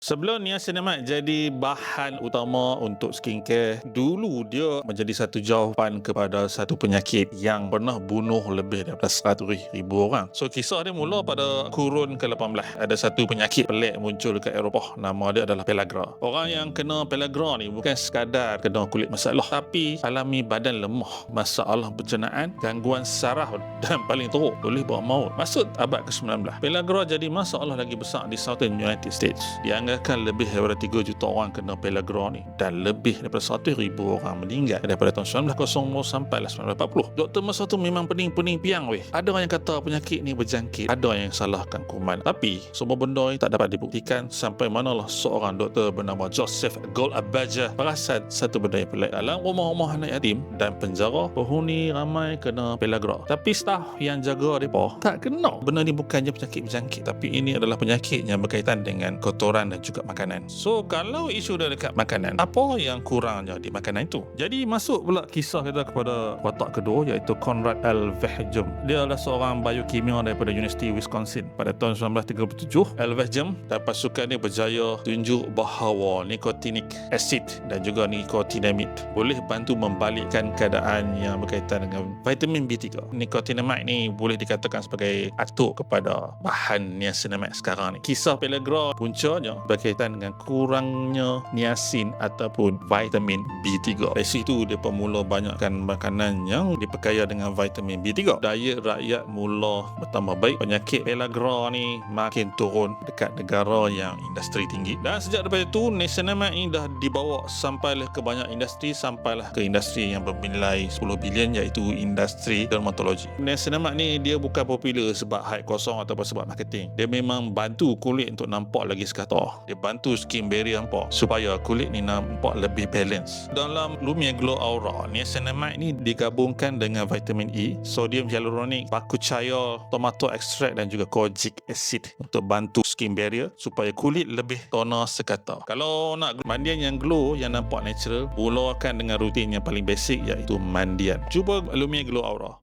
Sebelum niacinamide jadi bahan utama untuk skincare, dulu dia menjadi satu jawapan kepada satu penyakit yang pernah bunuh lebih daripada 100,000 orang. So kisah dia mula pada kurun ke-18. Ada satu penyakit pelik muncul dekat Eropah, nama dia adalah pellagra. Orang yang kena pellagra ni bukan sekadar kena kulit masalah, tapi alami badan lemah, masalah pencernaan, gangguan saraf dan paling teruk boleh bawa maut. Masuk abad ke-19, pellagra jadi masalah lagi besar di Southern United States. Dianggapkan lebih daripada 3 juta orang kena pellagra ni dan lebih daripada 100,000 orang meninggal daripada tahun 1900 sampai 1940. Doktor masa tu memang pening-pening piang weh. Ada orang yang kata penyakit ni berjangkit, ada yang salahkan kuman. Tapi semua benda ni tak dapat dibuktikan sampai manalah seorang doktor bernama Joseph Goldberger perasan satu benda yang pelik. Dalam rumah-rumah anak yatim dan penjara, penghuni ramai kena pellagra. Tapi staf yang jaga mereka tak kena. Benda ni bukannya penyakit berjangkit, tapi ini adalah penyakit yang berkaitan dengan kotoran dan juga makanan. So kalau isu dah dekat makanan, apa yang kurangnya di makanan itu? Jadi masuk pula kisah kita kepada watak kedua, iaitu Conrad L. Vehjem. Dia adalah seorang biokimia daripada Universiti Wisconsin. Pada tahun 1937, L. Vehjem dan pasukannya berjaya tunjuk bahawa nikotinic acid dan juga nicotinamide boleh bantu membalikkan keadaan yang berkaitan dengan vitamin B3. Nicotinamide ni boleh dikatakan sebagai atuk kepada bahan niacinamide sekarang ni. Kisah pellagra puncanya berkaitan dengan kurangnya niacin ataupun vitamin B3. Dari situ dia mula banyakkan makanan yang diperkaya dengan vitamin B3. Diet rakyat mula bertambah baik. Penyakit pellagra ni makin turun dekat negara yang industri tinggi. Dan sejak daripada itu, niacinamide ni dah dibawa sampailah ke banyak industri, sampailah ke industri yang bernilai 10 bilion, iaitu industri dermatologi. Niacinamide ni dia bukan popular sebab hype kosong ataupun sebab marketing. Dia memang bantu kulit untuk nampak lagi sekata. Dia bantu skin barrier nampak supaya kulit ni nampak lebih balance. Dalam Lumia Glow Aura, niacinamide ni digabungkan dengan vitamin E, sodium hyaluronic, baku cahaya, tomato extract dan juga kojic acid untuk bantu skin barrier supaya kulit lebih toner sekata. Kalau nak mandian yang glow, yang nampak natural, mulakan dengan rutin yang paling basic, iaitu mandian. Cuba Lumia Glow Aura.